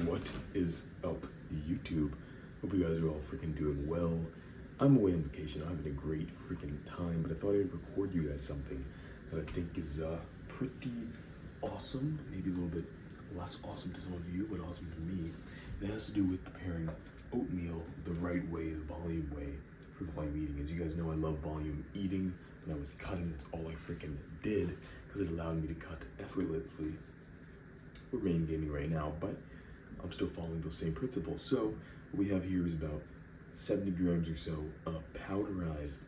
What is up, YouTube? Hope you guys are all freaking doing well. I'm away on vacation. I'm having a great freaking time, but I thought I'd record you guys something that I think is pretty awesome. Maybe a little bit less awesome to some of you, but awesome to me. It has to do with preparing oatmeal the right way, the volume way for volume eating. As you guys know, I love volume eating. When I was cutting, that's all I freaking did because it allowed me to cut effortlessly. We're main gaming right now, but I'm still following those same principles. So what we have here is about 70 grams or so of powderized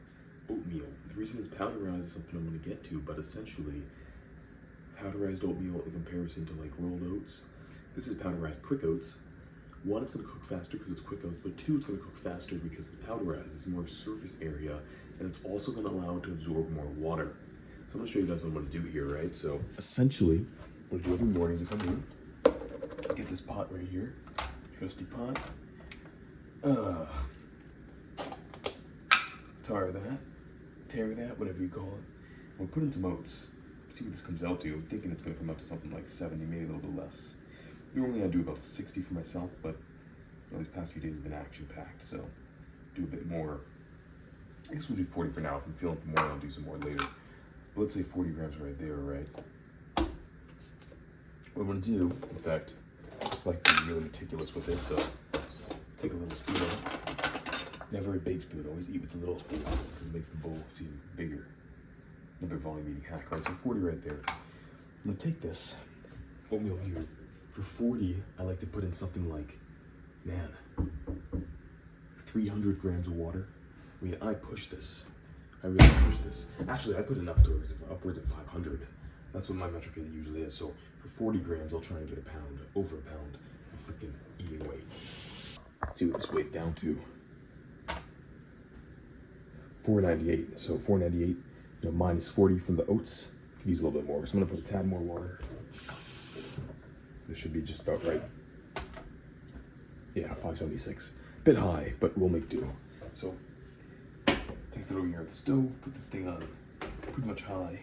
oatmeal. The reason it's powderized is something I'm going to get to, but essentially powderized oatmeal in comparison to like rolled oats. This is powderized quick oats. One, it's going to cook faster because it's quick oats, but two, it's going to cook faster because it's powderized. It's more surface area, and it's also going to allow it to absorb more water. So I'm going to show you guys what I'm going to do here, right? So essentially, what I do every morning is I come in, get this pot right here, trusty pot. Tear that, whatever you call it. We'll put in some oats. See what this comes out to. I'm thinking it's going to come out to something like 70, maybe a little bit less. Normally I do about 60 for myself, but these past few days have been action-packed, so do a bit more. I guess we'll do 40 for now. If I'm feeling for more, I'll do some more later. But let's say 40 grams right there, right? What I'm going to do, in fact, I like to be really meticulous with this, so take a little spoon. Never a big spoon, always eat with the little spoon because it makes the bowl seem bigger. Another volume eating hack, right? So 40 right there. I'm going to take this oatmeal here. For 40, I like to put in something like, 300 grams of water. I mean, I push this. I really push this. Actually, I put in upwards of 500. That's what my metric usually is. So for 40 grams, I'll try and get over a pound of freaking eating weight. Let's see what this weighs down to. 498. So 498, minus 40 from the oats. Could use a little bit more. So I'm gonna put a tad more water. This should be just about right. Yeah, 576. Bit high, but we'll make do. So place it over here at the stove. Put this thing on pretty much high.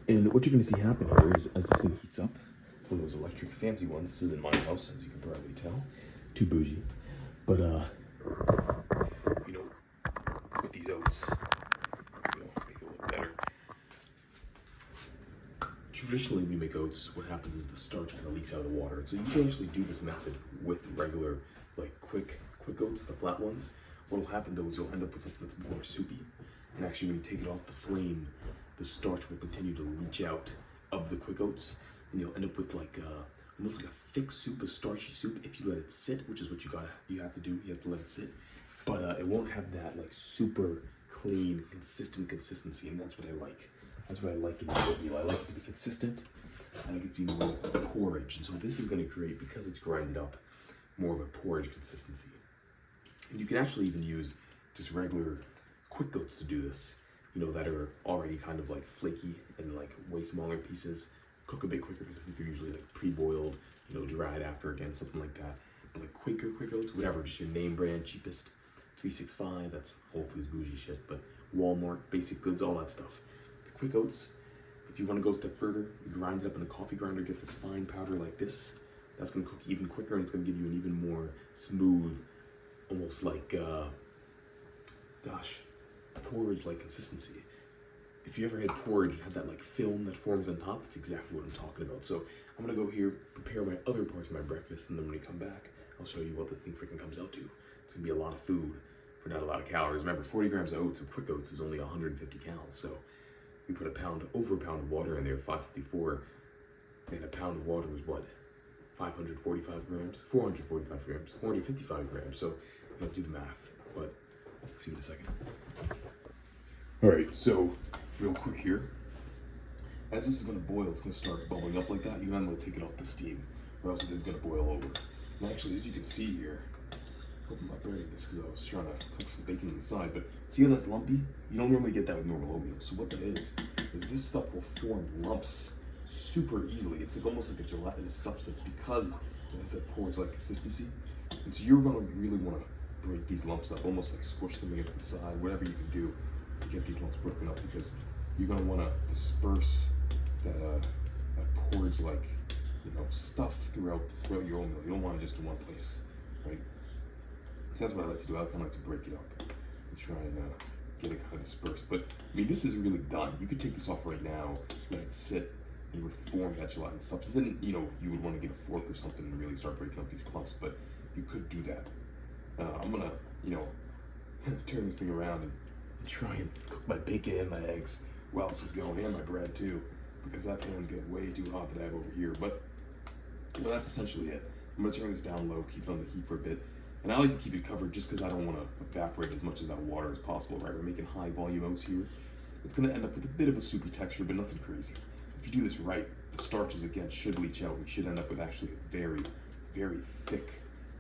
And what you're gonna see happen here is as this thing heats up, one of those electric fancy ones. This isn't my house, as you can probably tell. Too bougie. But with these oats, make it look better. Traditionally, we make oats. What happens is the starch kind of leaks out of the water. So you can actually do this method with regular, like quick oats, the flat ones. What will happen though is you'll end up with something that's more soupy. And actually, when you take it off the flame, the starch will continue to leach out of the quick oats, and you'll end up with like almost like a thick soup, a starchy soup. If you let it sit, which is what you have to do. You have to let it sit, but it won't have that like super clean, consistent consistency, and that's what I like. That's what I like in the oatmeal. I like it to be consistent. I like it to be more porridge, and so this is going to create, because it's grinded up, more of a porridge consistency. And you can actually even use just regular quick oats to do this, that are already kind of like flaky and like way smaller pieces. Cook a bit quicker because I think they're usually like pre-boiled, dried after again, something like that. But like quick oats, whatever, just your name brand, cheapest, 365, that's Whole Foods bougie shit, but Walmart, basic goods, all that stuff. The quick oats, if you want to go a step further, you grind it up in a coffee grinder, get this fine powder like this. That's going to cook even quicker, and it's going to give you an even more smooth, almost like, porridge-like consistency. If you ever had porridge and had that like film that forms on top, that's exactly what I'm talking about. So I'm gonna go here, prepare my other parts of my breakfast, and then when we come back, I'll show you what this thing freaking comes out to. It's gonna be a lot of food for not a lot of calories. Remember, 40 grams of oats, of quick oats, is only 150 calories. So we put over a pound of water in there, 554, and a pound of water was what? 545 grams? 445 grams, 455 grams. So I don't do the math, but see you in a second. All right, so real quick here, as this is gonna boil, it's gonna start bubbling up like that. You're not gonna take it off the steam, or else it is gonna boil over. And actually, as you can see here, I hope I'm not burning this because I was trying to cook some bacon inside, but see how that's lumpy? You don't normally get that with normal oatmeal. So what that is this stuff will form lumps super easily. It's like almost like a gelatinous substance because it has that porridge-like consistency. And so you're gonna really wanna break these lumps up, almost like squish them against the side, whatever you can do to get these lumps broken up, because you're going to want to disperse that porridge-like stuff throughout your oatmeal. You don't want it just in one place, right? So that's what I like to do. I kind of like to break it up and try and get it kind of dispersed. But I mean, this isn't really done. You could take this off right now, let it sit, and you would form that gelatinous substance. And you would want to get a fork or something and really start breaking up these clumps. But you could do that. I'm gonna, turn this thing around and try and cook my bacon and my eggs while this is going, and my bread too, because that pan's getting way too hot that I have over here. But that's essentially it. I'm gonna turn this down low, keep it on the heat for a bit. And I like to keep it covered just because I don't want to evaporate as much of that water as possible, right? We're making high volume oats here. It's going to end up with a bit of a soupy texture, but nothing crazy. If you do this right, the starches, again, should leach out. We should end up with actually a very, very thick,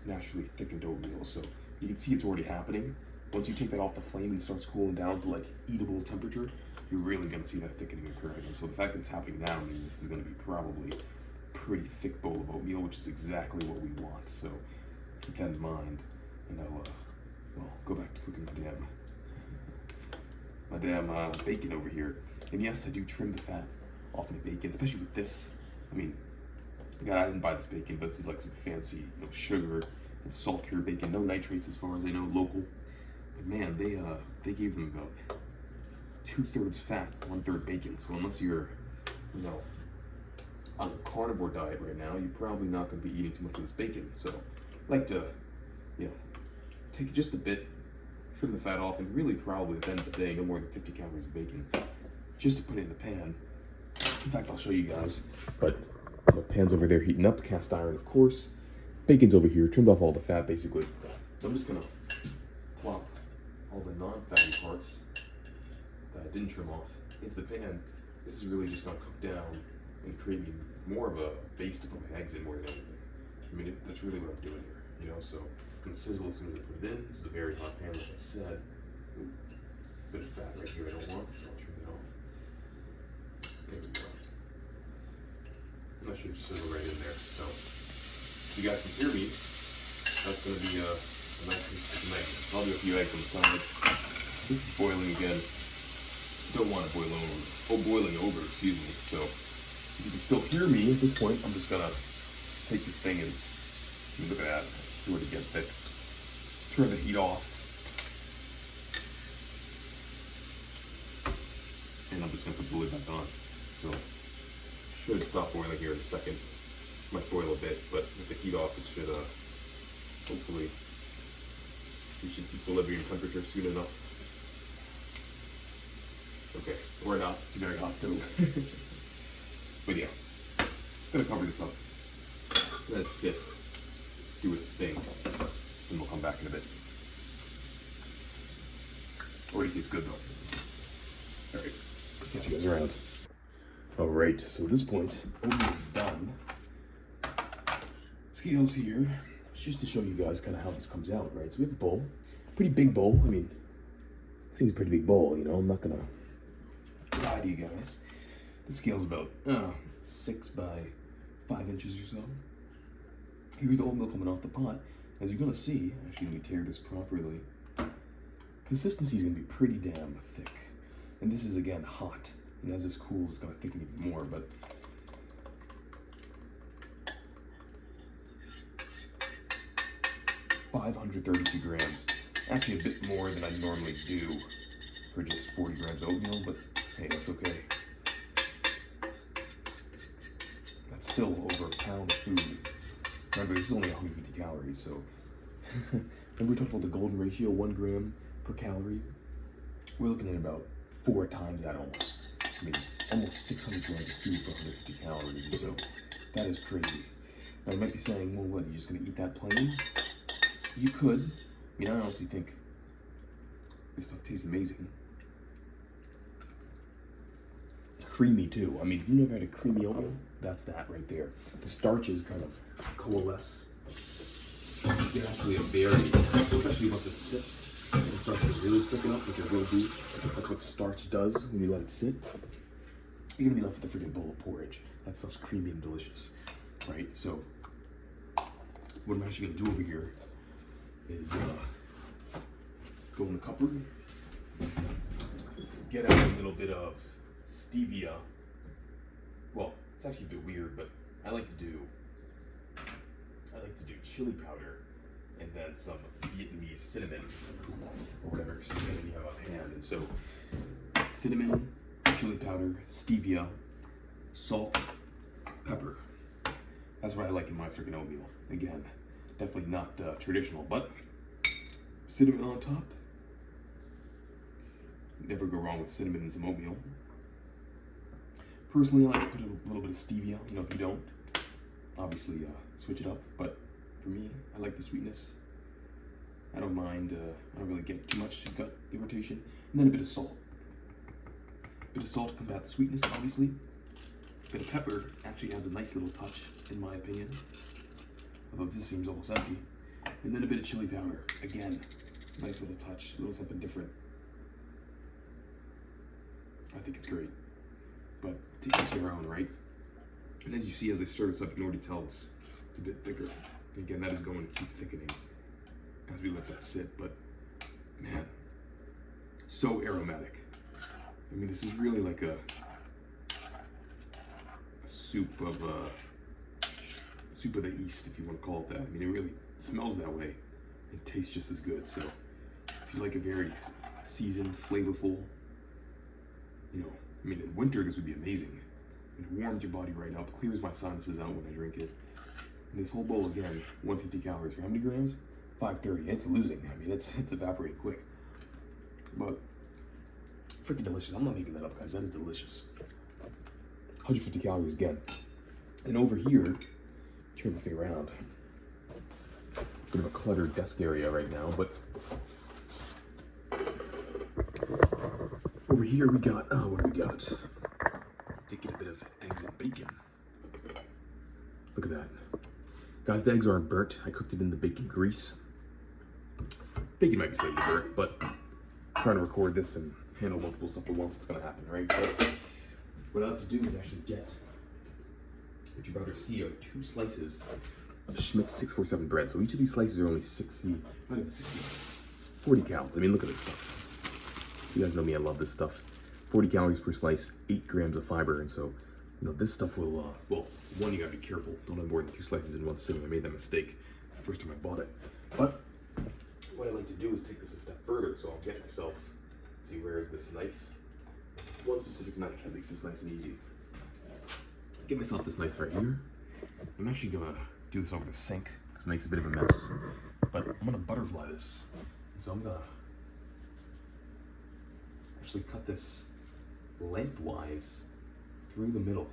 naturally thickened oatmeal. So you can see it's already happening. Once you take that off the flame and it starts cooling down to like eatable temperature, you're really going to see that thickening occurring. And so the fact that it's happening now means this is going to be probably a pretty thick bowl of oatmeal, which is exactly what we want. So keep that in mind, and I'll go back to cooking my damn bacon over here. And yes, I do trim the fat off my bacon, especially with this. I mean, God, I didn't buy this bacon, but this is like some fancy, sugar and salt cured bacon. No nitrates, as far as I know, local. But man, they gave them about 2/3 fat, 1/3 bacon. So unless you're, on a carnivore diet right now, you're probably not going to be eating too much of this bacon. So I like to, take just a bit, trim the fat off, and really probably at the end of the day, no more than 50 calories of bacon, just to put it in the pan. In fact, I'll show you guys. But the pan's over there heating up, cast iron, of course. Bacon's over here, trimmed off all the fat, basically. I'm just gonna plop all the non-fatty parts that I didn't trim off into the pan. This is really just gonna cook down and create me more of a base to put my eggs in more than anything. I mean, that's really what I'm doing here, so I'm gonna sizzle as soon as I put it in. This is a very hot pan, like I said. Ooh, bit of fat right here I don't want, so I'll trim it off. There we go. And that should sizzle right in there. So, if you guys can hear me, that's gonna be a nice egg. I'll do a few eggs on the side. This is boiling again. Don't want it boiling over, excuse me. So, if you can still hear me at this point, I'm just gonna take this thing and look at that. See where it gets thick. Turn the heat off. And I'm just gonna put the lid back on. So should stop boiling here in a second. Might boil a bit, but with the heat off, it should hopefully reach its equilibrium temperature soon enough. Okay, or not. It's a very hot stove. But yeah, gonna cover this up. Let it sit, do its thing, and we'll come back in a bit. Already tastes good though. Alright, catch you guys around. Alright, so at this point, oatmeal is done. Scales here, just to show you guys kind of how this comes out, right? So we have a bowl, pretty big bowl. I mean, this thing's a pretty big bowl, I'm not gonna lie to you guys. The scale's about 6 by 5 inches or so. Here's the oatmeal coming off the pot. As you're gonna see, actually let me tear this properly. Consistency is gonna be pretty damn thick. And this is again hot. And as this cools, it's gonna thicken even more, but $532 grams. Actually a bit more than I normally do for just 40 grams of oatmeal, but hey, that's okay. That's still over a pound of food. Remember, this is only 150 calories, so. Remember we talked about the golden ratio, 1 gram per calorie? We're looking at about 4 times that almost. I mean, almost 600 grams of food for 150 calories, and so that is crazy. Now you might be saying, well, what, are you just gonna eat that plain? You could. I mean, I honestly think this stuff tastes amazing. Creamy too. I mean, if you've never had a creamy oatmeal, that's that right there. The starches kind of coalesce. They're actually a very, especially once it sits, and it starts to really thicken up, which it will do. That's what starch does when you let it sit. You're gonna be left with a freaking bowl of porridge. That stuff's creamy and delicious, right? So, what I'm actually gonna do over here is go in the cupboard, get out a little bit of stevia. Well, it's actually a bit weird, but I like to do chili powder and then some Vietnamese cinnamon, whatever cinnamon you have on hand. And so cinnamon, chili powder, stevia, salt, pepper. That's what I like in my freaking oatmeal. Again, definitely not traditional, but cinnamon on top. Never go wrong with cinnamon in some oatmeal. Personally, I like to put a little bit of stevia. You know, if you don't, obviously switch it up. But for me, I like the sweetness. I don't mind. I don't really get too much gut irritation. And then a bit of salt. A bit of salt to combat the sweetness, obviously. A bit of pepper actually adds a nice little touch, in my opinion. Although this seems almost empty. And then a bit of chili powder. Again, nice little touch, a little something different. I think it's great. But to each their own, right? And as you see, as I stir this up, you can already tell it's a bit thicker. And again, that is going to keep thickening as we let that sit. But man, so aromatic. I mean, this is really like a soup of the East, if you want to call it that. I mean, it really smells that way and tastes just as good. So if you like a very seasoned, flavorful, you know, I mean, in winter this would be amazing. It warms your body right up, clears my sinuses out when I drink it. And this whole bowl, again, 150 calories for how many grams? 530. It's losing. I mean, it's evaporating quick. But freaking delicious. I'm not making that up, guys. That is delicious. 150 calories again. And over here, turn this thing around. Bit of a cluttered desk area right now, but over here we got, what do we got? Thinking a bit of eggs and bacon. Look at that. Guys, the eggs aren't burnt. I cooked it in the bacon grease. Bacon might be slightly burnt, but trying to record this and handle multiple stuff at once, it's gonna happen, right? But what I like to do is actually get what you're about to see are 2 slices of Schmidt's 647 bread. So each of these slices are only not even 60, 40 calories. I mean, look at this stuff. You guys know me, I love this stuff. 40 calories per slice, 8 grams of fiber. And so, you know, this stuff will, well, one, you gotta be careful. Don't have more than 2 slices in one sitting. I made that mistake the first time I bought it. But what I like to do is take this a step further. So I'll get myself, see, where is this knife? One specific knife that makes this nice and easy. Get myself this knife right here. I'm actually gonna do this over the sink because it makes a bit of a mess. But I'm gonna butterfly this. And so I'm gonna actually cut this lengthwise through the middle.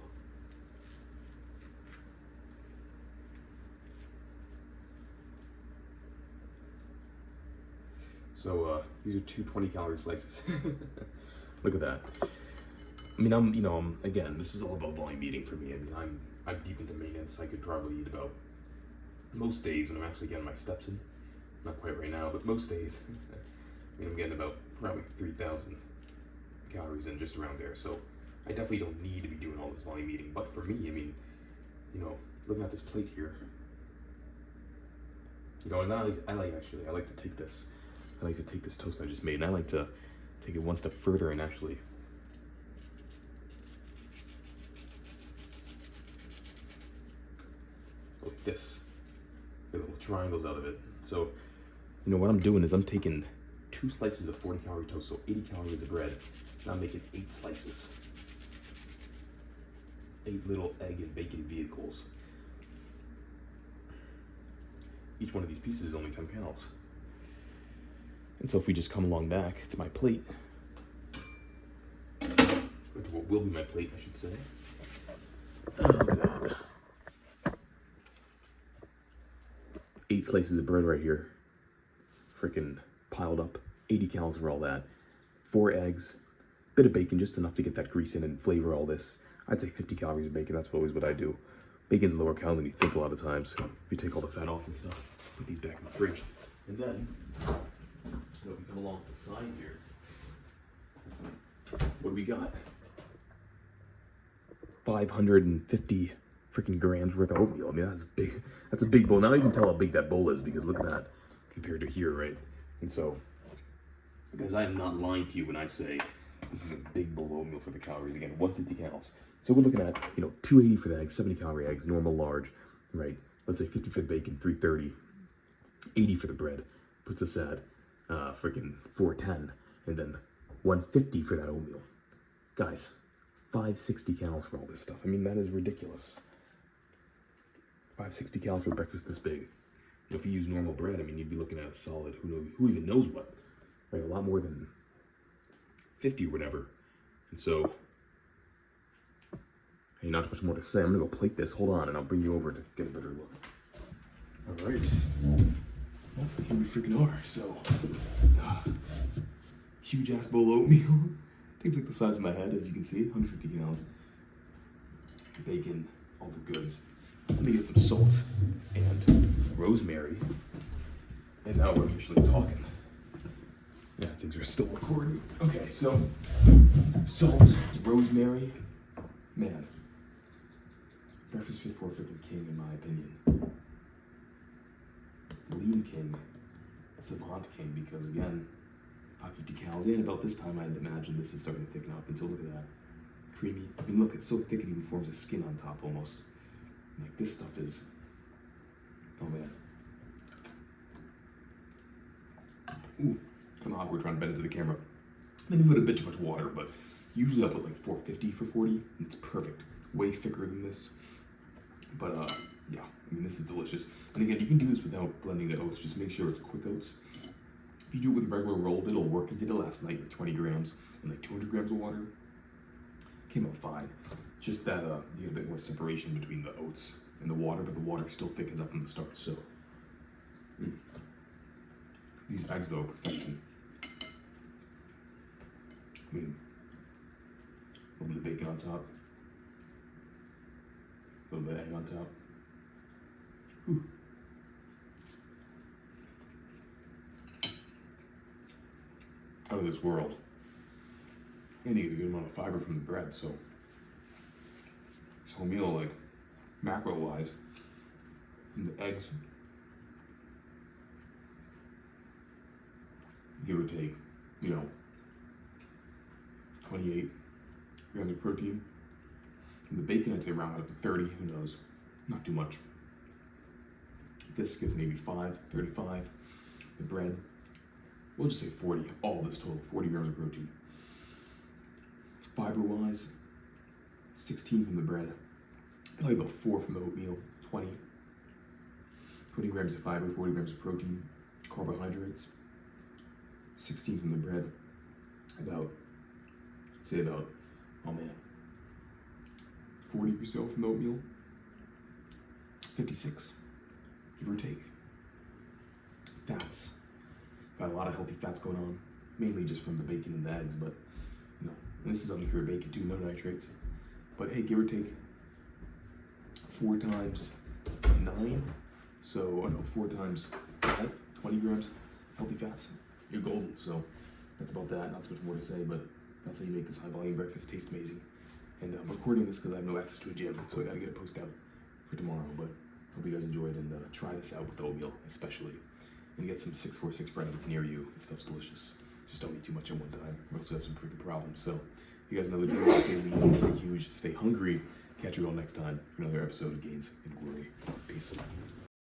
So these are 2 20-calorie slices. Look at that. I mean, again, this is all about volume eating for me. I mean, I'm deep into maintenance. I could probably eat about, most days when I'm actually getting my steps in, not quite right now, but most days, I mean, I'm getting about probably 3,000 calories in, just around there. So I definitely don't need to be doing all this volume eating. But for me, I mean, you know, looking at this plate here, you know, and I like to take this toast I just made, and I like to take it one step further and actually like this, get little triangles out of it. So, you know, what I'm doing is I'm taking 2 slices of 40-calorie toast, so 80 calories of bread, and I'm making 8 slices. 8 little egg and bacon vehicles. Each one of these pieces is only 10 calories. And so if we just come along back to my plate, or to what will be my plate, I should say. Look at that. 8 slices of bread right here. Freaking piled up. 80 calories for all that. 4 eggs. Bit of bacon, just enough to get that grease in and flavor all this. I'd say 50 calories of bacon, that's always what I do. Bacon's lower calorie than you think a lot of times. If you take all the fat off and stuff, put these back in the fridge. And then, if we come along to the side here, what do we got? 550 freaking grams worth of oatmeal. I mean, that's big. That's a big bowl. Now you can tell how big that bowl is because look at that compared to here, right? And so, guys, I am not lying to you when I say this is a big bowl of oatmeal for the calories. Again, 150 calories. So we're looking at, 280 for the eggs, 70 calorie eggs, normal, large, right? Let's say 50 for the bacon, 330, 80 for the bread, puts us at freaking 410, and then 150 for that oatmeal. Guys, 560 calories for all this stuff. I mean, that is ridiculous. 560 calories for breakfast this big. If you use normal bread, I mean, you'd be looking at a solid, who even knows what, right? A lot more than 50 or whatever. And so, hey, not much more to say. I'm gonna go plate this. Hold on, and I'll bring you over to get a better look. All right. Well, here we freaking are. So, huge ass bowl of oatmeal. Things like the size of my head, as you can see, 150 gallons. Bacon, all the goods. Let me get some salt and rosemary. And now we're officially talking. Yeah, things are still recording. Okay, so salt, rosemary, man. Breakfast fit for a freaking king, in my opinion. Lean king, savant king, because again, 550 calories. And about this time, I'd imagine this is starting to thicken up. And so look at that, creamy. I mean, look, it's so thick it even forms a skin on top almost. Like this stuff is, oh man. Ooh, kind of awkward trying to bend into the camera. Maybe put a bit too much water, but usually I'll put like 450 for 40, and it's perfect. Way thicker than this. But yeah, I mean, this is delicious. And again, you can do this without blending the oats. Just make sure it's quick oats. If you do it with regular rolled, it'll work. I did it last night with 20 grams and like 200 grams of water. Came out fine. Just that you get a bit more separation between the oats and the water, but the water still thickens up from the start. So these eggs though, perfection. I mean, a little bit of bacon on top, a little bit of egg on top. Whew. Out of this world. And you get a good amount of fiber from the bread, so this whole meal, like macro wise, and the eggs, give or take, 28 grams of protein. And the bacon, I'd say round up to 30, who knows, not too much. This gives maybe 5, 35. The bread, we'll just say 40, all this total, 40 grams of protein. Fiber-wise, 16 from the bread, probably about 4 from the oatmeal, 20 grams of fiber, 40 grams of protein. Carbohydrates, 16 from the bread, oh man, 40 or so from the oatmeal, 56, give or take. Fats, got a lot of healthy fats going on, mainly just from the bacon and the eggs, but and this is uncured bacon too, no nitrates. But hey, give or take 4 times 9, so 4 times 5, 20 grams healthy fats, you're golden. So that's about that, not too much more to say, but that's how you make this high volume breakfast taste amazing. And I'm recording this because I have no access to a gym, so I gotta get a post out for tomorrow, but hope you guys enjoyed, and try this out with oatmeal especially. And get some 646 bread if it's near you. This stuff's delicious. Just don't eat too much at one time, or else you have some freaking problems. So you guys know the drill. Stay lean, stay huge, stay hungry. Catch you all next time for another episode of Gains in Glory. Peace.